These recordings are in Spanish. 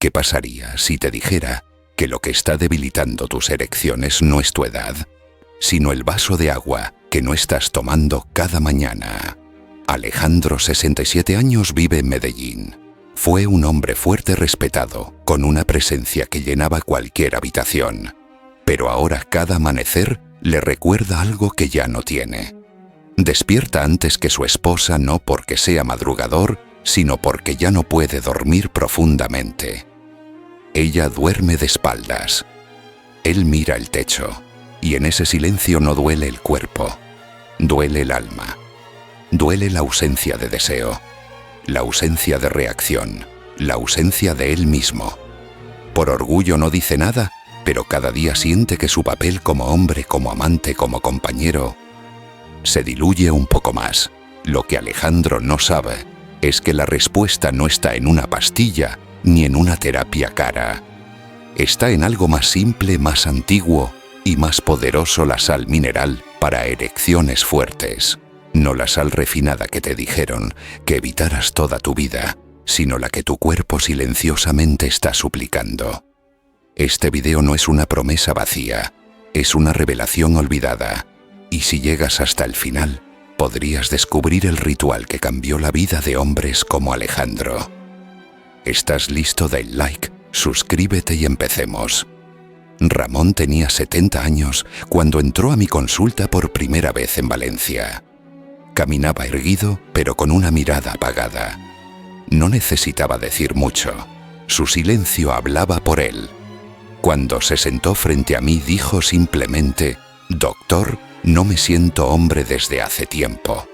¿Qué pasaría si te dijera que lo que está debilitando tus erecciones no es tu edad, sino el vaso de agua que no estás tomando cada mañana? Alejandro, 67 años, vive en Medellín. Fue un hombre fuerte, respetado, con una presencia que llenaba cualquier habitación. Pero ahora cada amanecer le recuerda algo que ya no tiene. Despierta antes que su esposa, no porque sea madrugador, sino porque ya no puede dormir profundamente. Ella duerme de espaldas. Él mira el techo, y en ese silencio no duele el cuerpo, duele el alma. Duele la ausencia de deseo, la ausencia de reacción, la ausencia de él mismo. Por orgullo no dice nada, pero cada día siente que su papel como hombre, como amante, como compañero, se diluye un poco más. Lo que Alejandro no sabe es que la respuesta no está en una pastilla ni en una terapia cara. Está en algo más simple, más antiguo y más poderoso: la sal mineral para erecciones fuertes. No la sal refinada que te dijeron que evitaras toda tu vida, sino la que tu cuerpo silenciosamente está suplicando. Este video no es una promesa vacía, es una revelación olvidada. Y si llegas hasta el final, podrías descubrir el ritual que cambió la vida de hombres como Alejandro. ¿Estás listo? Dale like, suscríbete y empecemos. Ramón tenía 70 años cuando entró a mi consulta por primera vez en Valencia. Caminaba erguido, pero con una mirada apagada. No necesitaba decir mucho. Su silencio hablaba por él. Cuando se sentó frente a mí, dijo simplemente: «Doctor, no me siento hombre desde hace tiempo».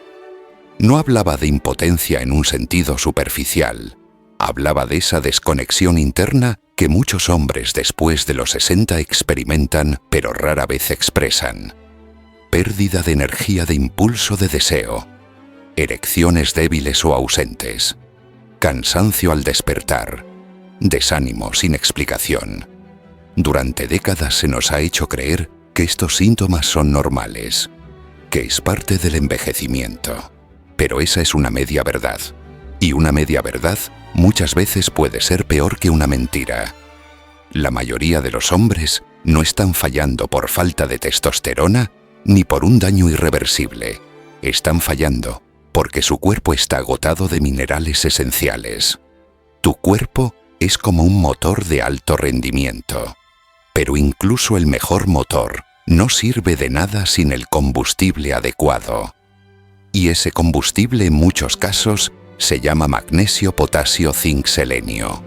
No hablaba de impotencia en un sentido superficial. Hablaba de esa desconexión interna que muchos hombres después de los 60 experimentan, pero rara vez expresan. Pérdida de energía, de impulso, de deseo. Erecciones débiles o ausentes. Cansancio al despertar. Desánimo sin explicación. Durante décadas se nos ha hecho creer que estos síntomas son normales, que es parte del envejecimiento. Pero esa es una media verdad. Y una media verdad muchas veces puede ser peor que una mentira. La mayoría de los hombres no están fallando por falta de testosterona ni por un daño irreversible. Están fallando porque su cuerpo está agotado de minerales esenciales. Tu cuerpo es como un motor de alto rendimiento. Pero incluso el mejor motor no sirve de nada sin el combustible adecuado. Y ese combustible en muchos casos se llama magnesio, potasio, zinc, selenio.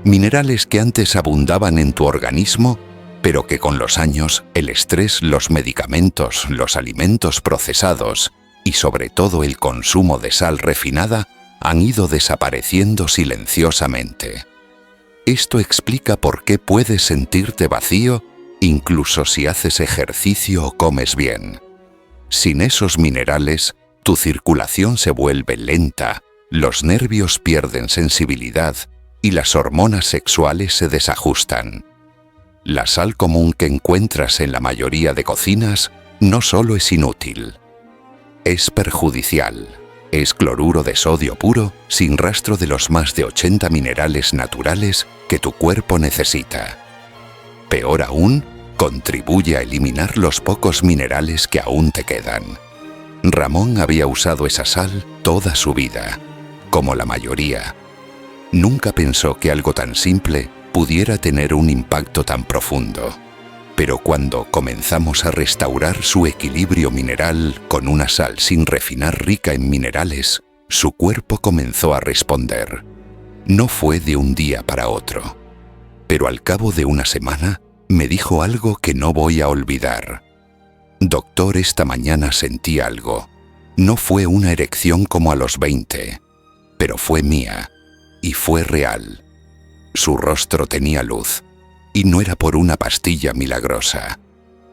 Minerales que antes abundaban en tu organismo, pero que con los años, el estrés, los medicamentos, los alimentos procesados y sobre todo el consumo de sal refinada han ido desapareciendo silenciosamente. Esto explica por qué puedes sentirte vacío incluso si haces ejercicio o comes bien. Sin esos minerales, tu circulación se vuelve lenta, los nervios pierden sensibilidad y las hormonas sexuales se desajustan. La sal común que encuentras en la mayoría de cocinas no solo es inútil, es perjudicial. Es cloruro de sodio puro, sin rastro de los más de 80 minerales naturales que tu cuerpo necesita. Peor aún, contribuye a eliminar los pocos minerales que aún te quedan. Ramón había usado esa sal toda su vida, como la mayoría. Nunca pensó que algo tan simple pudiera tener un impacto tan profundo. Pero cuando comenzamos a restaurar su equilibrio mineral con una sal sin refinar rica en minerales, su cuerpo comenzó a responder. No fue de un día para otro. Pero al cabo de una semana, me dijo algo que no voy a olvidar. «Doctor, esta mañana sentí algo. No fue una erección como a los 20, pero fue mía, y fue real». Su rostro tenía luz. Y no era por una pastilla milagrosa.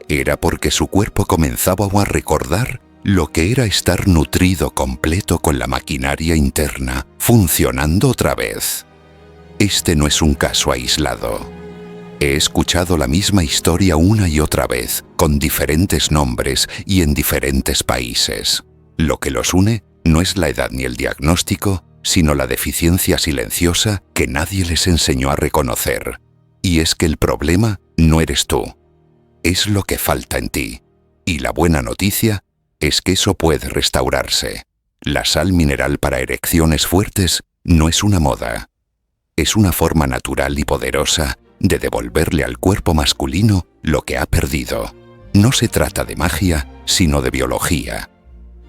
Era porque su cuerpo comenzaba a recordar lo que era estar nutrido completo con la maquinaria interna, funcionando otra vez. Este no es un caso aislado. He escuchado la misma historia una y otra vez, con diferentes nombres y en diferentes países. Lo que los une no es la edad ni el diagnóstico, sino la deficiencia silenciosa que nadie les enseñó a reconocer. Y es que el problema no eres tú, es lo que falta en ti. Y la buena noticia es que eso puede restaurarse. La sal mineral para erecciones fuertes no es una moda. Es una forma natural y poderosa de devolverle al cuerpo masculino lo que ha perdido. No se trata de magia, sino de biología.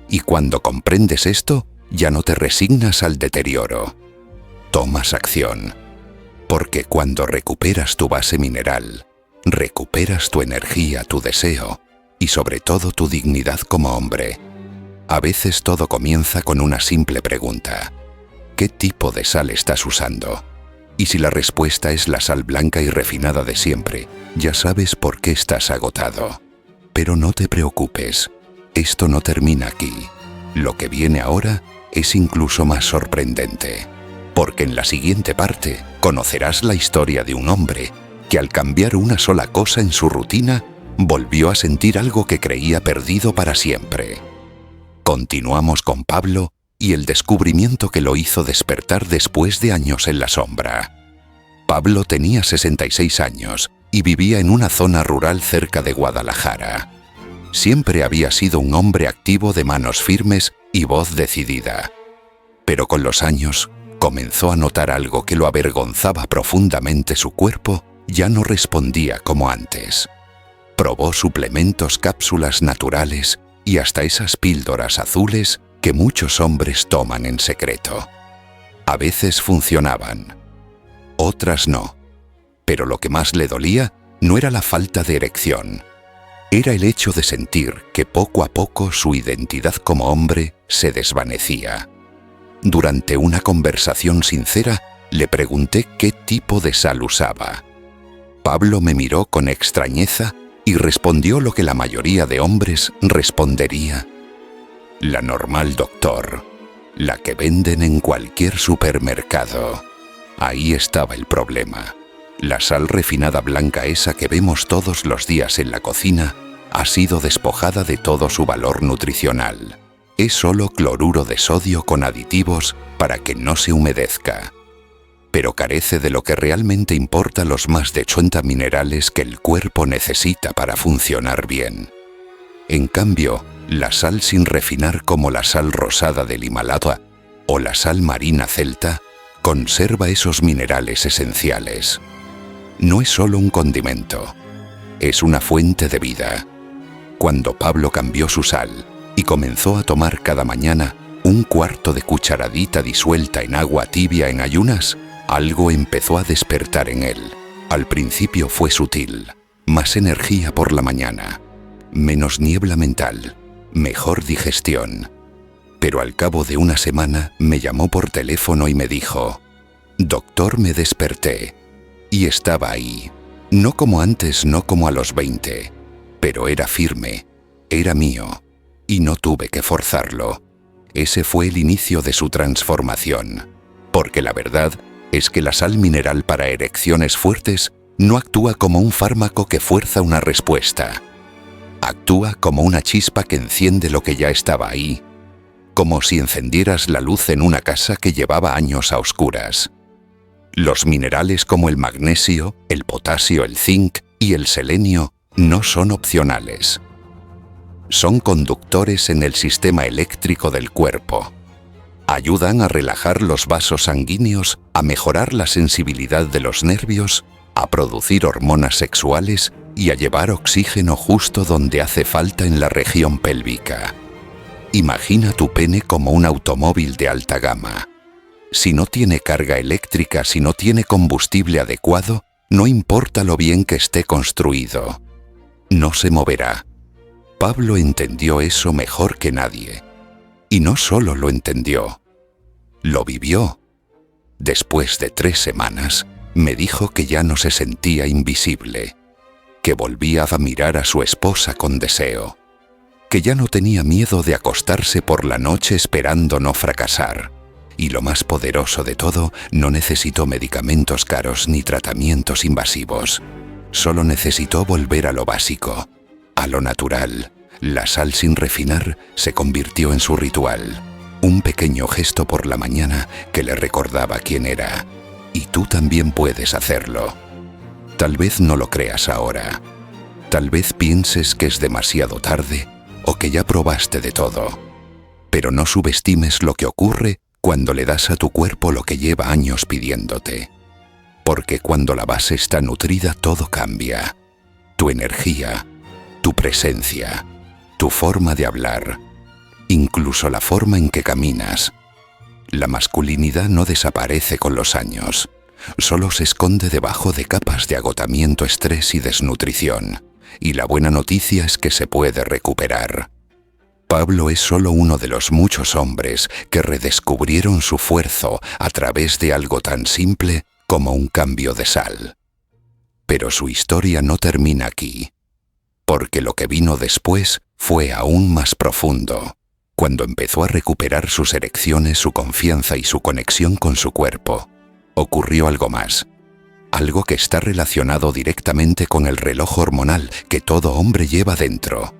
Y cuando comprendes esto, ya no te resignas al deterioro. Tomas acción. Porque cuando recuperas tu base mineral, recuperas tu energía, tu deseo y sobre todo tu dignidad como hombre. A veces todo comienza con una simple pregunta. ¿Qué tipo de sal estás usando? Y si la respuesta es la sal blanca y refinada de siempre, ya sabes por qué estás agotado. Pero no te preocupes, esto no termina aquí. Lo que viene ahora es incluso más sorprendente. Porque en la siguiente parte conocerás la historia de un hombre que al cambiar una sola cosa en su rutina, volvió a sentir algo que creía perdido para siempre. Continuamos con Pablo y el descubrimiento que lo hizo despertar después de años en la sombra. Pablo tenía 66 años y vivía en una zona rural cerca de Guadalajara. Siempre había sido un hombre activo de manos firmes y voz decidida. Pero con los años comenzó a notar algo que lo avergonzaba profundamente. Su cuerpo ya no respondía como antes. Probó suplementos, cápsulas naturales y hasta esas píldoras azules que muchos hombres toman en secreto. A veces funcionaban, otras no. Pero lo que más le dolía no era la falta de erección. Era el hecho de sentir que poco a poco su identidad como hombre se desvanecía. Durante una conversación sincera, le pregunté qué tipo de sal usaba. Pablo me miró con extrañeza y respondió lo que la mayoría de hombres respondería. La normal, doctor. La que venden en cualquier supermercado. Ahí estaba el problema. La sal refinada blanca, esa que vemos todos los días en la cocina, ha sido despojada de todo su valor nutricional. Es solo cloruro de sodio con aditivos para que no se humedezca. Pero carece de lo que realmente importa, los más de 80 minerales que el cuerpo necesita para funcionar bien. En cambio, la sal sin refinar como la sal rosada del Himalaya o la sal marina celta conserva esos minerales esenciales. No es solo un condimento, es una fuente de vida. Cuando Pablo cambió su sal y comenzó a tomar cada mañana un cuarto de cucharadita disuelta en agua tibia en ayunas, algo empezó a despertar en él. Al principio fue sutil, más energía por la mañana, menos niebla mental, mejor digestión. Pero al cabo de una semana me llamó por teléfono y me dijo: «Doctor, me desperté». Y estaba ahí, no como antes, no como a los 20, pero era firme, era mío, y no tuve que forzarlo. Ese fue el inicio de su transformación, porque la verdad es que la sal mineral para erecciones fuertes no actúa como un fármaco que fuerza una respuesta. Actúa como una chispa que enciende lo que ya estaba ahí, como si encendieras la luz en una casa que llevaba años a oscuras. Los minerales como el magnesio, el potasio, el zinc y el selenio no son opcionales. Son conductores en el sistema eléctrico del cuerpo. Ayudan a relajar los vasos sanguíneos, a mejorar la sensibilidad de los nervios, a producir hormonas sexuales y a llevar oxígeno justo donde hace falta en la región pélvica. Imagina tu pene como un automóvil de alta gama. Si no tiene carga eléctrica, si no tiene combustible adecuado, no importa lo bien que esté construido, no se moverá. Pablo entendió eso mejor que nadie. Y no solo lo entendió, lo vivió. Después de 3 semanas, me dijo que ya no se sentía invisible, que volvía a mirar a su esposa con deseo, que ya no tenía miedo de acostarse por la noche esperando no fracasar. Y lo más poderoso de todo, no necesitó medicamentos caros ni tratamientos invasivos. Solo necesitó volver a lo básico, a lo natural. La sal sin refinar se convirtió en su ritual. Un pequeño gesto por la mañana que le recordaba quién era. Y tú también puedes hacerlo. Tal vez no lo creas ahora. Tal vez pienses que es demasiado tarde o que ya probaste de todo. Pero no subestimes lo que ocurre cuando le das a tu cuerpo lo que lleva años pidiéndote. Porque cuando la base está nutrida, todo cambia. Tu energía, tu presencia, tu forma de hablar, incluso la forma en que caminas. La masculinidad no desaparece con los años, solo se esconde debajo de capas de agotamiento, estrés y desnutrición. Y la buena noticia es que se puede recuperar. Pablo es solo uno de los muchos hombres que redescubrieron su fuerza a través de algo tan simple como un cambio de sal. Pero su historia no termina aquí, porque lo que vino después fue aún más profundo. Cuando empezó a recuperar sus erecciones, su confianza y su conexión con su cuerpo, ocurrió algo más. Algo que está relacionado directamente con el reloj hormonal que todo hombre lleva dentro.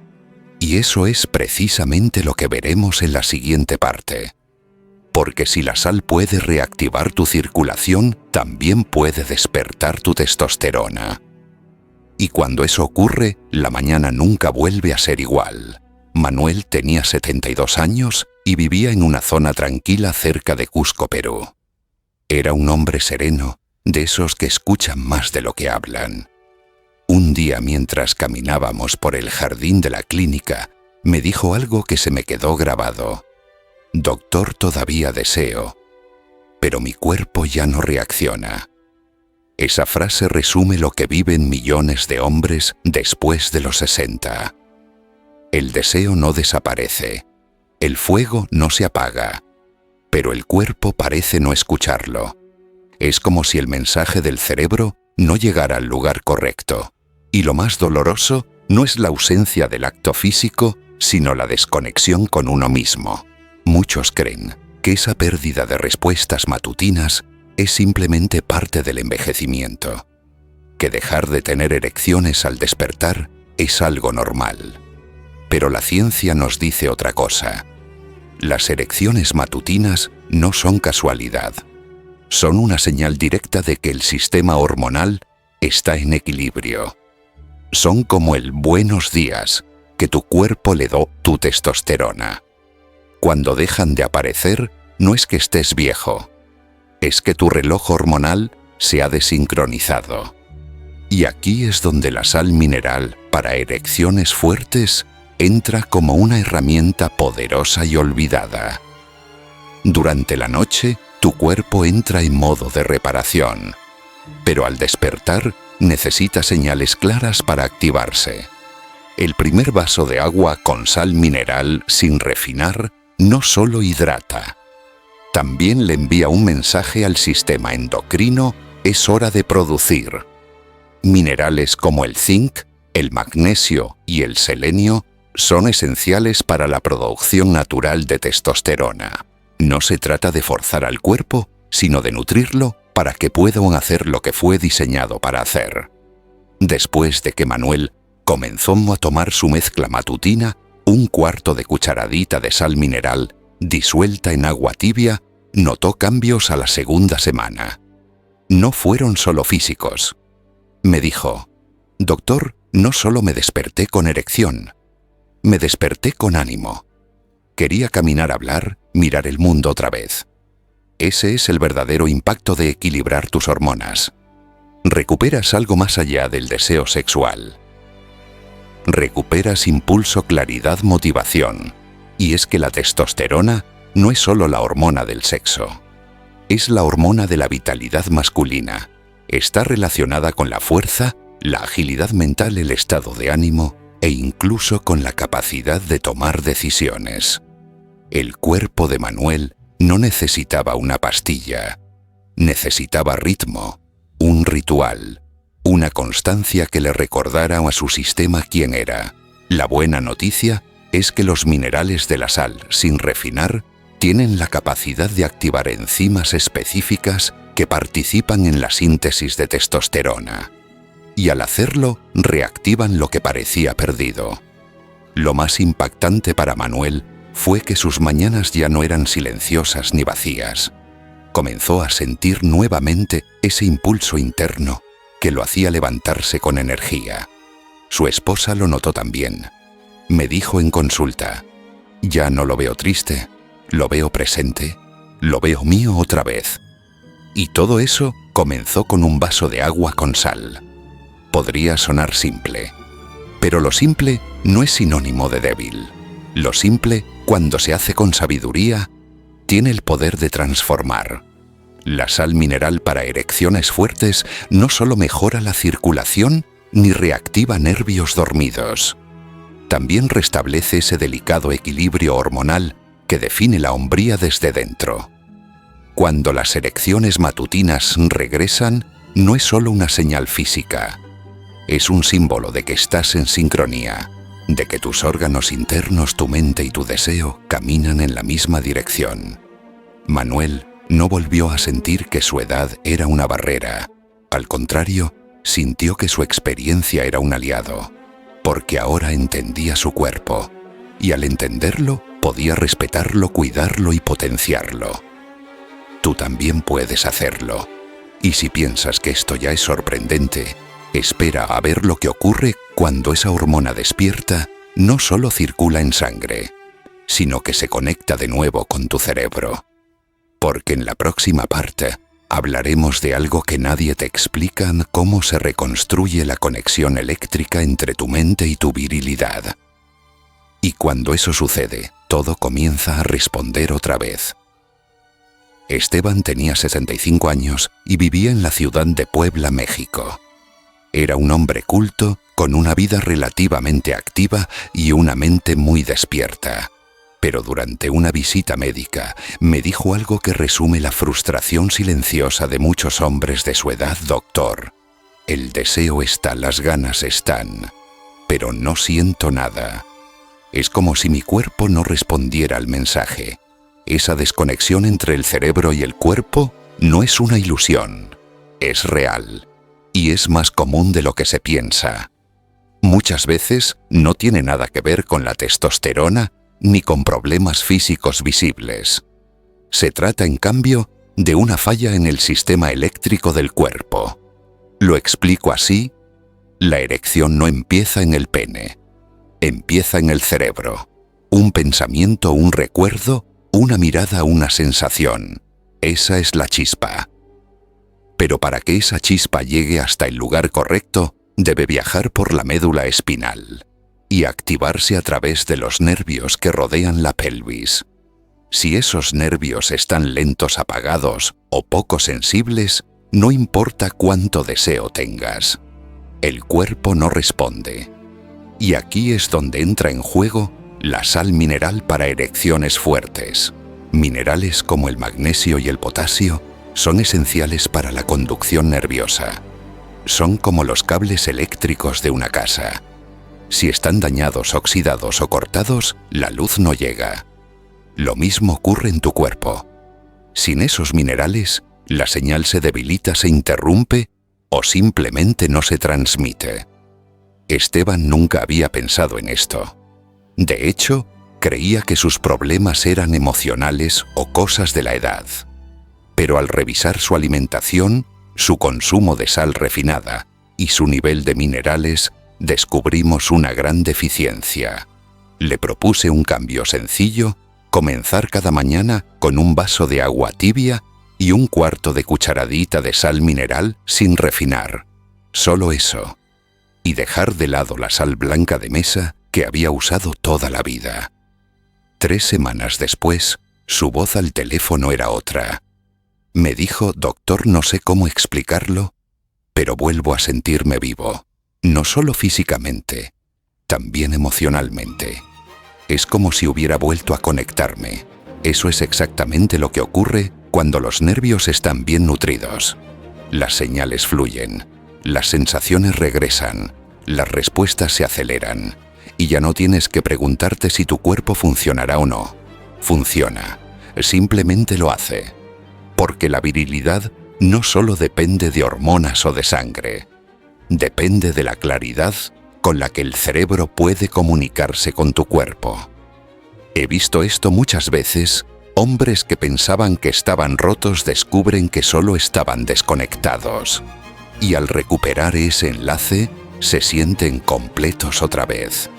Y eso es precisamente lo que veremos en la siguiente parte. Porque si la sal puede reactivar tu circulación, también puede despertar tu testosterona. Y cuando eso ocurre, la mañana nunca vuelve a ser igual. Manuel tenía 72 años y vivía en una zona tranquila cerca de Cusco, Perú. Era un hombre sereno, de esos que escuchan más de lo que hablan. Un día, mientras caminábamos por el jardín de la clínica, me dijo algo que se me quedó grabado. Doctor, todavía deseo, pero mi cuerpo ya no reacciona. Esa frase resume lo que viven millones de hombres después de los 60. El deseo no desaparece, el fuego no se apaga, pero el cuerpo parece no escucharlo. Es como si el mensaje del cerebro no llegara al lugar correcto. Y lo más doloroso no es la ausencia del acto físico, sino la desconexión con uno mismo. Muchos creen que esa pérdida de respuestas matutinas es simplemente parte del envejecimiento, que dejar de tener erecciones al despertar es algo normal. Pero la ciencia nos dice otra cosa. Las erecciones matutinas no son casualidad. Son una señal directa de que el sistema hormonal está en equilibrio. Son como el buenos días que tu cuerpo le da tu testosterona. Cuando dejan de aparecer, no es que estés viejo, es que tu reloj hormonal se ha desincronizado. Y aquí es donde la sal mineral para erecciones fuertes entra como una herramienta poderosa y olvidada. Durante la noche, tu cuerpo entra en modo de reparación, pero al despertar necesita señales claras para activarse. El primer vaso de agua con sal mineral sin refinar no solo hidrata, también le envía un mensaje al sistema endocrino: es hora de producir. Minerales como el zinc, el magnesio y el selenio son esenciales para la producción natural de testosterona. No se trata de forzar al cuerpo, sino de nutrirlo para que pueda hacer lo que fue diseñado para hacer. Después de que Manuel comenzó a tomar su mezcla matutina, 1/4 de cucharadita de sal mineral disuelta en agua tibia, notó cambios a la segunda semana. No fueron solo físicos. Me dijo: doctor, no solo me desperté con erección, me desperté con ánimo. Quería caminar, hablar, mirar el mundo otra vez. Ese es el verdadero impacto de equilibrar tus hormonas. Recuperas algo más allá del deseo sexual. Recuperas impulso, claridad, motivación. Y es que la testosterona no es solo la hormona del sexo. Es la hormona de la vitalidad masculina. Está relacionada con la fuerza, la agilidad mental, el estado de ánimo e incluso con la capacidad de tomar decisiones. El cuerpo de Manuel no necesitaba una pastilla. Necesitaba ritmo, un ritual, una constancia que le recordara a su sistema quién era. La buena noticia es que los minerales de la sal, sin refinar, tienen la capacidad de activar enzimas específicas que participan en la síntesis de testosterona. Y al hacerlo, reactivan lo que parecía perdido. Lo más impactante para Manuel fue que sus mañanas ya no eran silenciosas ni vacías. Comenzó a sentir nuevamente ese impulso interno que lo hacía levantarse con energía. Su esposa lo notó también. Me dijo en consulta: ya no lo veo triste, lo veo presente, lo veo mío otra vez. Y todo eso comenzó con un vaso de agua con sal. Podría sonar simple, pero lo simple no es sinónimo de débil. Lo simple, cuando se hace con sabiduría, tiene el poder de transformar. La sal mineral para erecciones fuertes no solo mejora la circulación ni reactiva nervios dormidos. También restablece ese delicado equilibrio hormonal que define la hombría desde dentro. Cuando las erecciones matutinas regresan, no es solo una señal física. Es un símbolo de que estás en sincronía, de que tus órganos internos, tu mente y tu deseo caminan en la misma dirección. Manuel no volvió a sentir que su edad era una barrera. Al contrario, sintió que su experiencia era un aliado, porque ahora entendía su cuerpo, y al entenderlo, podía respetarlo, cuidarlo y potenciarlo. Tú también puedes hacerlo. Y si piensas que esto ya es sorprendente, espera a ver lo que ocurre cuando esa hormona despierta no solo circula en sangre, sino que se conecta de nuevo con tu cerebro. Porque en la próxima parte hablaremos de algo que nadie te explica: cómo se reconstruye la conexión eléctrica entre tu mente y tu virilidad. Y cuando eso sucede, todo comienza a responder otra vez. Esteban tenía 65 años y vivía en la ciudad de Puebla, México. Era un hombre culto, con una vida relativamente activa y una mente muy despierta. Pero durante una visita médica me dijo algo que resume la frustración silenciosa de muchos hombres de su edad: doctor, el deseo está, las ganas están, pero no siento nada. Es como si mi cuerpo no respondiera al mensaje. Esa desconexión entre el cerebro y el cuerpo no es una ilusión, es real, y es más común de lo que se piensa. Muchas veces no tiene nada que ver con la testosterona ni con problemas físicos visibles. Se trata, en cambio, de una falla en el sistema eléctrico del cuerpo. Lo explico así: la erección no empieza en el pene, empieza en el cerebro. Un pensamiento, un recuerdo, una mirada, una sensación. Esa es la chispa. Pero para que esa chispa llegue hasta el lugar correcto, debe viajar por la médula espinal y activarse a través de los nervios que rodean la pelvis. Si esos nervios están lentos, apagados o poco sensibles, no importa cuánto deseo tengas, el cuerpo no responde. Y aquí es donde entra en juego la sal mineral para erecciones fuertes. Minerales como el magnesio y el potasio son esenciales para la conducción nerviosa. Son como los cables eléctricos de una casa. Si están dañados, oxidados o cortados, la luz no llega. Lo mismo ocurre en tu cuerpo. Sin esos minerales, la señal se debilita, se interrumpe o simplemente no se transmite. Esteban nunca había pensado en esto. De hecho, creía que sus problemas eran emocionales o cosas de la edad. Pero al revisar su alimentación, su consumo de sal refinada y su nivel de minerales, descubrimos una gran deficiencia. Le propuse un cambio sencillo: comenzar cada mañana con un vaso de agua tibia y un cuarto de cucharadita de sal mineral sin refinar. Solo eso. Y dejar de lado la sal blanca de mesa que había usado toda la vida. 3 semanas después, su voz al teléfono era otra. Me dijo: doctor, no sé cómo explicarlo, pero vuelvo a sentirme vivo. No solo físicamente, también emocionalmente. Es como si hubiera vuelto a conectarme. Eso es exactamente lo que ocurre cuando los nervios están bien nutridos. Las señales fluyen, las sensaciones regresan, las respuestas se aceleran, y ya no tienes que preguntarte si tu cuerpo funcionará o no. Funciona, simplemente lo hace. Porque la virilidad no solo depende de hormonas o de sangre, depende de la claridad con la que el cerebro puede comunicarse con tu cuerpo. He visto esto muchas veces. Hombres que pensaban que estaban rotos descubren que solo estaban desconectados. Y al recuperar ese enlace, se sienten completos otra vez.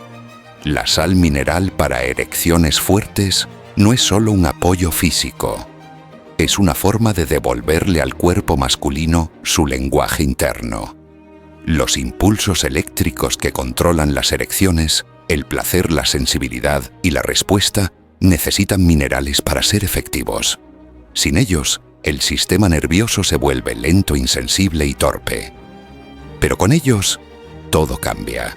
La sal mineral para erecciones fuertes no es solo un apoyo físico. Es una forma de devolverle al cuerpo masculino su lenguaje interno. Los impulsos eléctricos que controlan las erecciones, el placer, la sensibilidad y la respuesta necesitan minerales para ser efectivos. Sin ellos, el sistema nervioso se vuelve lento, insensible y torpe. Pero con ellos, todo cambia.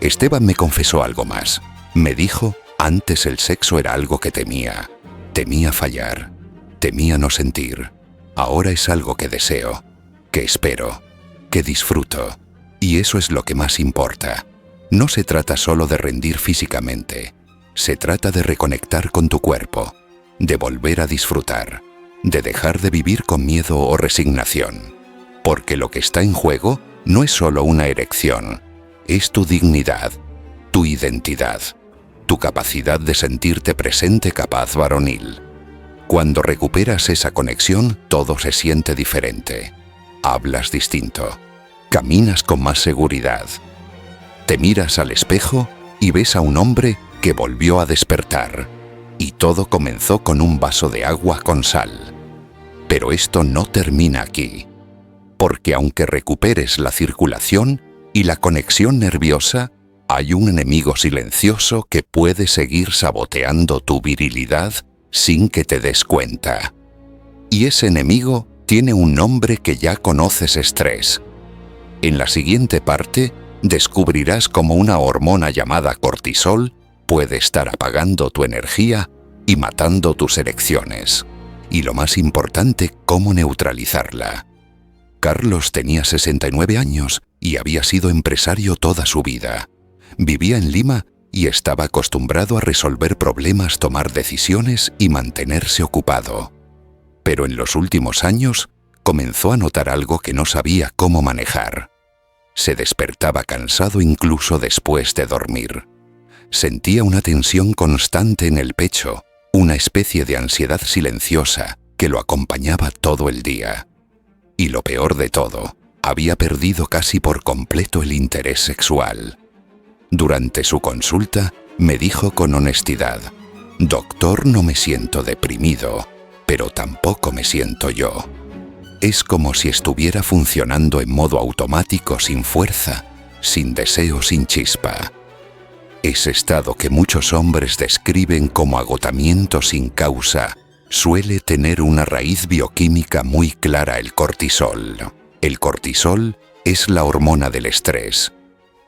Esteban me confesó algo más. Me dijo, antes el sexo era algo que temía. Temía fallar. Temía no sentir. Ahora es algo que deseo, que espero, que disfruto. Y eso es lo que más importa. No se trata solo de rendir físicamente. Se trata de reconectar con tu cuerpo, de volver a disfrutar, de dejar de vivir con miedo o resignación. Porque lo que está en juego no es solo una erección, es tu dignidad, tu identidad, tu capacidad de sentirte presente, capaz, varonil. Cuando recuperas esa conexión, todo se siente diferente. Hablas distinto, caminas con más seguridad. Te miras al espejo y ves a un hombre que volvió a despertar. Y todo comenzó con un vaso de agua con sal. Pero esto no termina aquí. Porque aunque recuperes la circulación y la conexión nerviosa, hay un enemigo silencioso que puede seguir saboteando tu virilidad sin que te des cuenta. Y ese enemigo tiene un nombre que ya conoces: estrés. En la siguiente parte, descubrirás cómo una hormona llamada cortisol puede estar apagando tu energía y matando tus erecciones. Y lo más importante, cómo neutralizarla. Carlos tenía 69 años y había sido empresario toda su vida. Vivía en Lima y estaba acostumbrado a resolver problemas, tomar decisiones y mantenerse ocupado. Pero en los últimos años comenzó a notar algo que no sabía cómo manejar. Se despertaba cansado incluso después de dormir. Sentía una tensión constante en el pecho, una especie de ansiedad silenciosa que lo acompañaba todo el día. Y lo peor de todo, había perdido casi por completo el interés sexual. Durante su consulta, me dijo con honestidad: «Doctor, no me siento deprimido, pero tampoco me siento yo. Es como si estuviera funcionando en modo automático, sin fuerza, sin deseo, sin chispa». Ese estado que muchos hombres describen como agotamiento sin causa suele tener una raíz bioquímica muy clara: el cortisol. El cortisol es la hormona del estrés.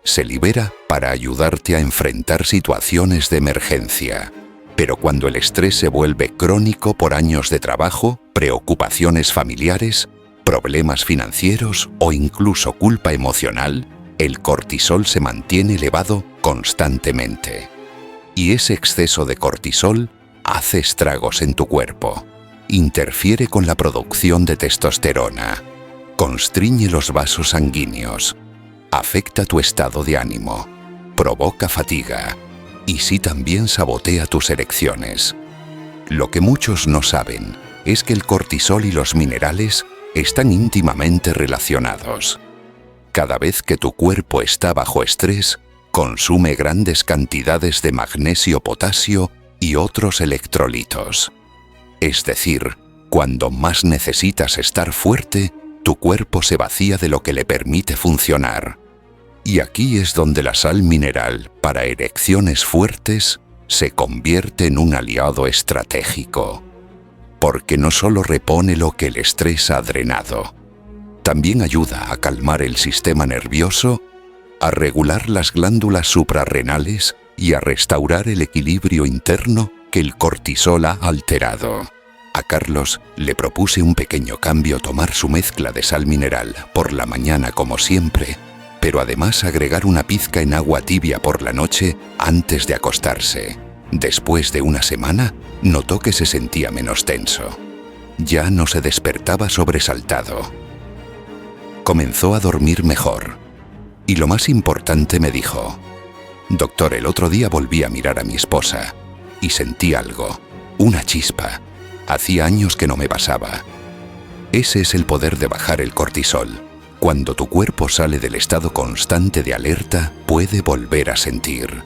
Se libera para ayudarte a enfrentar situaciones de emergencia. Pero cuando el estrés se vuelve crónico por años de trabajo, preocupaciones familiares, problemas financieros o incluso culpa emocional, el cortisol se mantiene elevado constantemente. Y ese exceso de cortisol hace estragos en tu cuerpo, interfiere con la producción de testosterona, constriñe los vasos sanguíneos, afecta tu estado de ánimo, provoca fatiga y sí, también sabotea tus erecciones. Lo que muchos no saben es que el cortisol y los minerales están íntimamente relacionados. Cada vez que tu cuerpo está bajo estrés, consume grandes cantidades de magnesio, potasio y otros electrolitos. Es decir, cuando más necesitas estar fuerte, tu cuerpo se vacía de lo que le permite funcionar. Y aquí es donde la sal mineral para erecciones fuertes se convierte en un aliado estratégico. Porque no solo repone lo que el estrés ha drenado, también ayuda a calmar el sistema nervioso, a regular las glándulas suprarrenales y a restaurar el equilibrio interno que el cortisol ha alterado. A Carlos le propuse un pequeño cambio: tomar su mezcla de sal mineral por la mañana como siempre, pero además agregar una pizca en agua tibia por la noche antes de acostarse. Después de una semana, notó que se sentía menos tenso. Ya no se despertaba sobresaltado. Comenzó a dormir mejor. Y lo más importante, me dijo: «Doctor, el otro día volví a mirar a mi esposa y sentí algo, una chispa. Hacía años que no me pasaba. Ese es el poder de bajar el cortisol. Cuando tu cuerpo sale del estado constante de alerta, puede volver a sentir.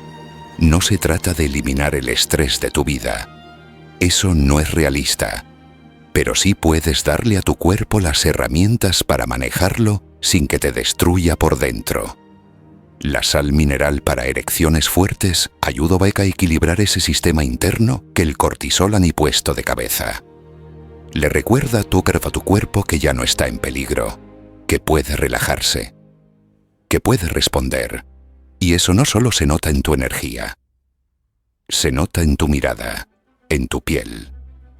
No se trata de eliminar el estrés de tu vida. Eso no es realista. Pero sí puedes darle a tu cuerpo las herramientas para manejarlo sin que te destruya por dentro. La sal mineral para erecciones fuertes ayuda a equilibrar ese sistema interno que el cortisol han puesto de cabeza. Le recuerda a tu cuerpo que ya no está en peligro, que puede relajarse, que puede responder. Y eso no solo se nota en tu energía, se nota en tu mirada, en tu piel,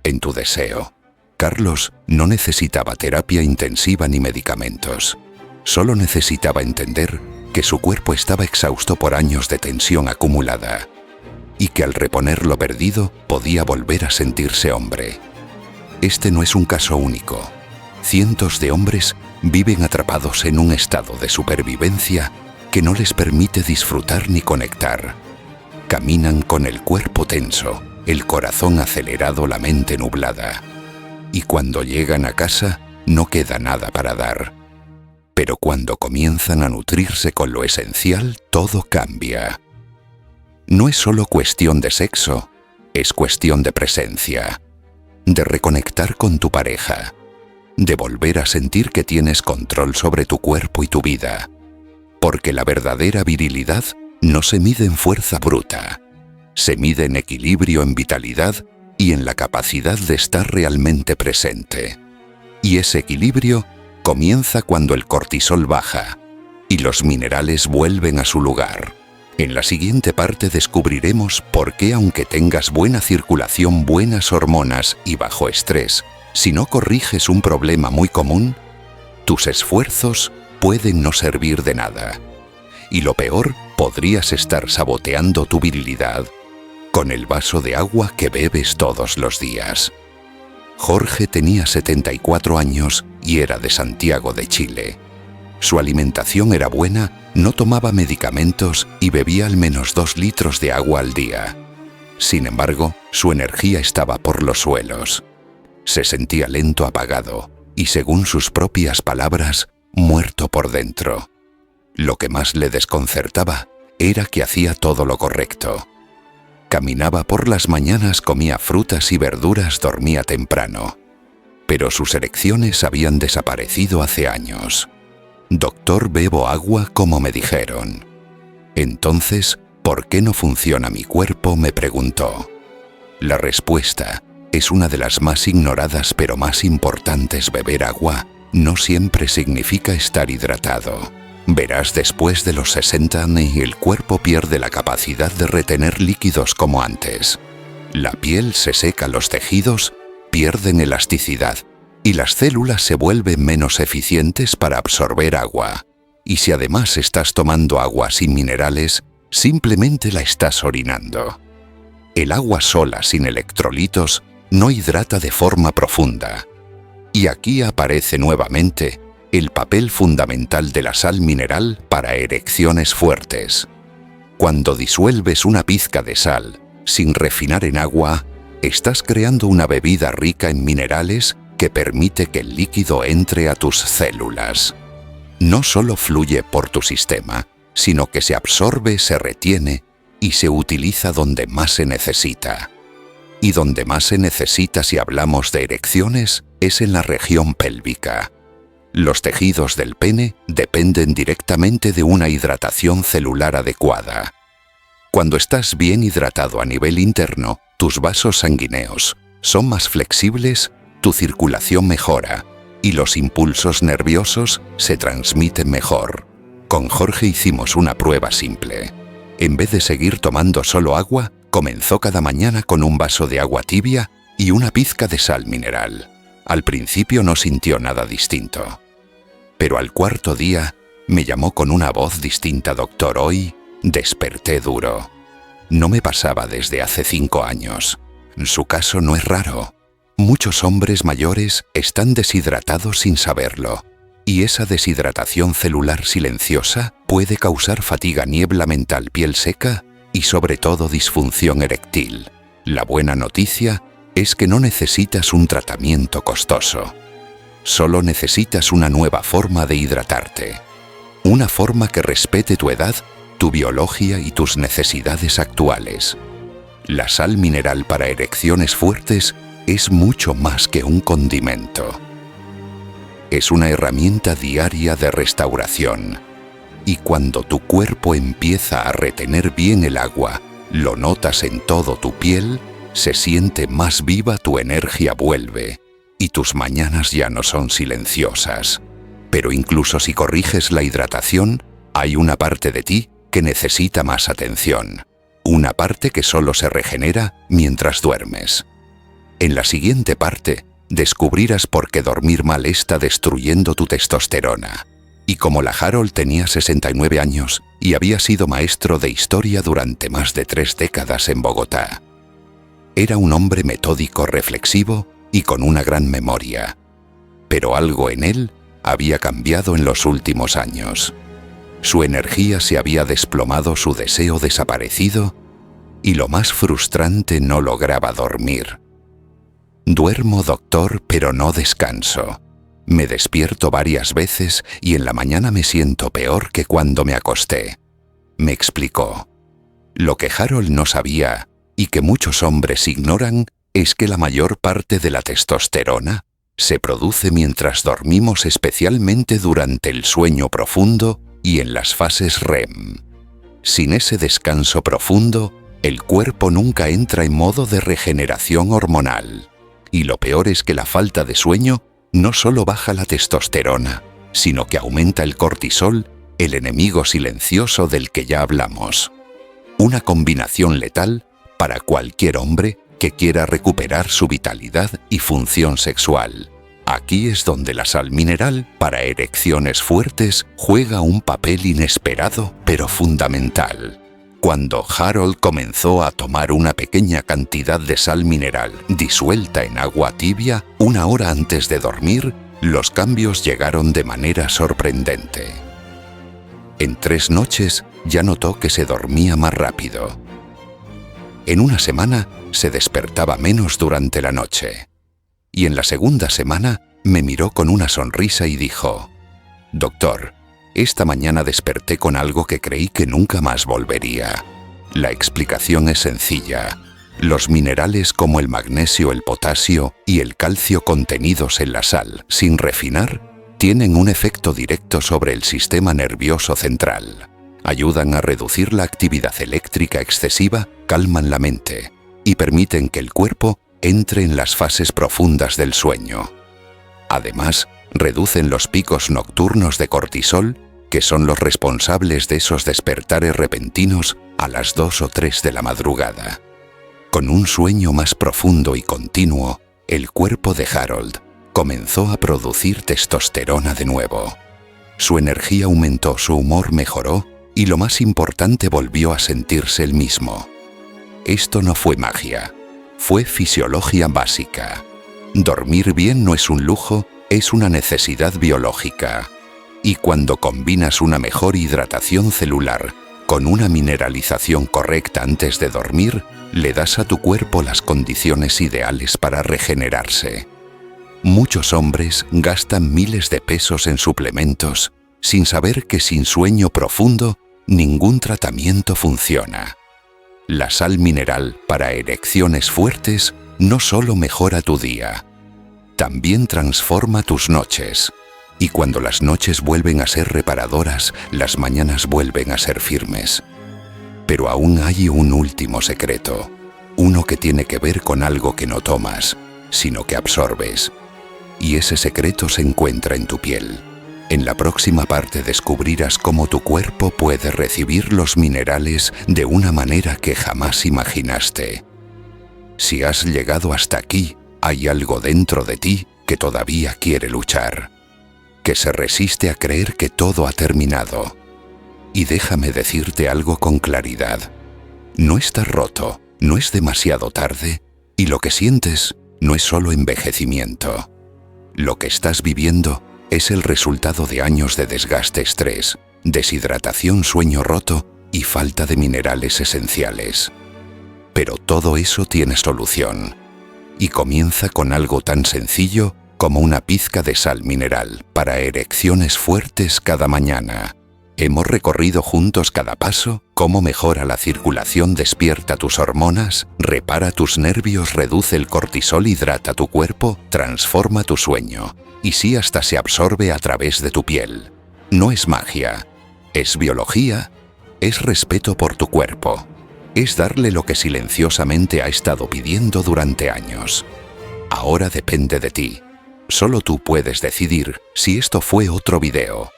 en tu deseo. Carlos no necesitaba terapia intensiva ni medicamentos. Solo necesitaba entender que su cuerpo estaba exhausto por años de tensión acumulada y que al reponer lo perdido podía volver a sentirse hombre. Este no es un caso único. Cientos de hombres viven atrapados en un estado de supervivencia que no les permite disfrutar ni conectar. Caminan con el cuerpo tenso, el corazón acelerado, la mente nublada. Y cuando llegan a casa, no queda nada para dar. Pero cuando comienzan a nutrirse con lo esencial, todo cambia. No es solo cuestión de sexo, es cuestión de presencia, de reconectar con tu pareja, de volver a sentir que tienes control sobre tu cuerpo y tu vida. Porque la verdadera virilidad no se mide en fuerza bruta, se mide en equilibrio, en vitalidad y en la capacidad de estar realmente presente. Y ese equilibrio comienza cuando el cortisol baja y los minerales vuelven a su lugar. En la siguiente parte descubriremos por qué, aunque tengas buena circulación, buenas hormonas y bajo estrés, si no corriges un problema muy común, tus esfuerzos pueden no servir de nada. Y lo peor, podrías estar saboteando tu virilidad con el vaso de agua que bebes todos los días. Jorge tenía 74 años y era de Santiago de Chile. Su alimentación era buena, no tomaba medicamentos y bebía al menos 2 litros de agua al día. Sin embargo, su energía estaba por los suelos. Se sentía lento, apagado y, según sus propias palabras, muerto por dentro. Lo que más le desconcertaba era que hacía todo lo correcto. Caminaba por las mañanas, comía frutas y verduras, dormía temprano. Pero sus erecciones habían desaparecido hace años. «Doctor, bebo agua como me dijeron». Entonces, ¿por qué no funciona mi cuerpo?, me preguntó. La respuesta es una de las más ignoradas pero más importantes. Beber agua no siempre significa estar hidratado. Verás, después de los 60 años el cuerpo pierde la capacidad de retener líquidos como antes. La piel se seca, los tejidos pierden elasticidad y las células se vuelven menos eficientes para absorber agua. Y si además estás tomando agua sin minerales, simplemente la estás orinando. El agua sola, sin electrolitos, no hidrata de forma profunda. Y aquí aparece nuevamente el papel fundamental de la sal mineral para erecciones fuertes. Cuando disuelves una pizca de sal, sin refinar en agua, estás creando una bebida rica en minerales que permite que el líquido entre a tus células. No solo fluye por tu sistema, sino que se absorbe, se retiene y se utiliza donde más se necesita. Y donde más se necesita, si hablamos de erecciones, es en la región pélvica. Los tejidos del pene dependen directamente de una hidratación celular adecuada. Cuando estás bien hidratado a nivel interno, tus vasos sanguíneos son más flexibles, tu circulación mejora y los impulsos nerviosos se transmiten mejor. Con Jorge hicimos una prueba simple. En vez de seguir tomando solo agua, comenzó cada mañana con un vaso de agua tibia y una pizca de sal mineral. Al principio no sintió nada distinto. Pero al 4.º día me llamó con una voz distinta: «Doctor, hoy desperté duro». No me pasaba desde hace 5 años. Su caso no es raro. Muchos hombres mayores están deshidratados sin saberlo. Y esa deshidratación celular silenciosa puede causar fatiga, niebla mental, piel seca y sobre todo disfunción eréctil. La buena noticia es que no necesitas un tratamiento costoso. Solo necesitas una nueva forma de hidratarte. Una forma que respete tu edad, tu biología y tus necesidades actuales. La sal mineral para erecciones fuertes es mucho más que un condimento. Es una herramienta diaria de restauración. Y cuando tu cuerpo empieza a retener bien el agua, lo notas en todo tu piel, se siente más viva, tu energía vuelve y tus mañanas ya no son silenciosas. Pero incluso si corriges la hidratación, hay una parte de ti que necesita más atención. Una parte que solo se regenera mientras duermes. En la siguiente parte, descubrirás por qué dormir mal está destruyendo tu testosterona. Y como la Harold tenía 69 años y había sido maestro de historia durante más de 3 décadas en Bogotá. Era un hombre metódico, reflexivo y con una gran memoria. Pero algo en él había cambiado en los últimos años. Su energía se había desplomado, su deseo desaparecido y lo más frustrante, no lograba dormir. Duermo, doctor, pero no descanso. Me despierto varias veces y en la mañana me siento peor que cuando me acosté. Me explicó. Lo que Harold no sabía, y que muchos hombres ignoran, es que la mayor parte de la testosterona se produce mientras dormimos, especialmente durante el sueño profundo y en las fases REM. Sin ese descanso profundo, el cuerpo nunca entra en modo de regeneración hormonal. Y lo peor es que la falta de sueño no solo baja la testosterona, sino que aumenta el cortisol, el enemigo silencioso del que ya hablamos. Una combinación letal para cualquier hombre que quiera recuperar su vitalidad y función sexual. Aquí es donde la sal mineral para erecciones fuertes juega un papel inesperado pero fundamental. Cuando Harold comenzó a tomar una pequeña cantidad de sal mineral disuelta en agua tibia 1 hora antes de dormir, los cambios llegaron de manera sorprendente. En 3 noches ya notó que se dormía más rápido. En una semana se despertaba menos durante la noche. Y en la segunda semana me miró con una sonrisa y dijo: «Doctor, esta mañana desperté con algo que creí que nunca más volvería. La explicación es sencilla. Los minerales como el magnesio, el potasio y el calcio contenidos en la sal, sin refinar, tienen un efecto directo sobre el sistema nervioso central. Ayudan a reducir la actividad eléctrica excesiva, calman la mente y permiten que el cuerpo entre en las fases profundas del sueño. Además, reducen los picos nocturnos de cortisol, que son los responsables de esos despertares repentinos a las 2 o 3 de la madrugada. Con un sueño más profundo y continuo, el cuerpo de Harold comenzó a producir testosterona de nuevo. Su energía aumentó, su humor mejoró y lo más importante, volvió a sentirse el mismo. Esto no fue magia, fue fisiología básica. Dormir bien no es un lujo, es una necesidad biológica. Y cuando combinas una mejor hidratación celular con una mineralización correcta antes de dormir, le das a tu cuerpo las condiciones ideales para regenerarse. Muchos hombres gastan miles de pesos en suplementos sin saber que sin sueño profundo ningún tratamiento funciona. La sal mineral para erecciones fuertes no solo mejora tu día, también transforma tus noches. Y cuando las noches vuelven a ser reparadoras, las mañanas vuelven a ser firmes. Pero aún hay un último secreto, uno que tiene que ver con algo que no tomas, sino que absorbes. Y ese secreto se encuentra en tu piel. En la próxima parte descubrirás cómo tu cuerpo puede recibir los minerales de una manera que jamás imaginaste. Si has llegado hasta aquí, hay algo dentro de ti que todavía quiere luchar, que se resiste a creer que todo ha terminado. Y déjame decirte algo con claridad. No estás roto, no es demasiado tarde, y lo que sientes no es solo envejecimiento. Lo que estás viviendo es el resultado de años de desgaste, estrés, deshidratación, sueño roto y falta de minerales esenciales. Pero todo eso tiene solución. Y comienza con algo tan sencillo como una pizca de sal mineral para erecciones fuertes cada mañana. Hemos recorrido juntos cada paso, cómo mejora la circulación, despierta tus hormonas, repara tus nervios, reduce el cortisol, hidrata tu cuerpo, transforma tu sueño. Y sí, hasta se absorbe a través de tu piel. No es magia, es biología, es respeto por tu cuerpo. Es darle lo que silenciosamente ha estado pidiendo durante años. Ahora depende de ti. Solo tú puedes decidir si esto fue otro video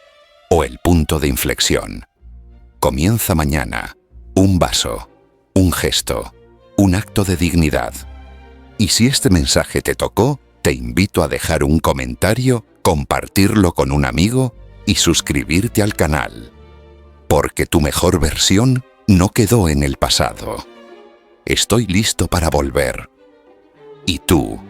o el punto de inflexión. Comienza mañana. Un vaso, un gesto, un acto de dignidad. Y si este mensaje te tocó, te invito a dejar un comentario, compartirlo con un amigo y suscribirte al canal. Porque tu mejor versión no quedó en el pasado. Estoy listo para volver. ¿Y tú?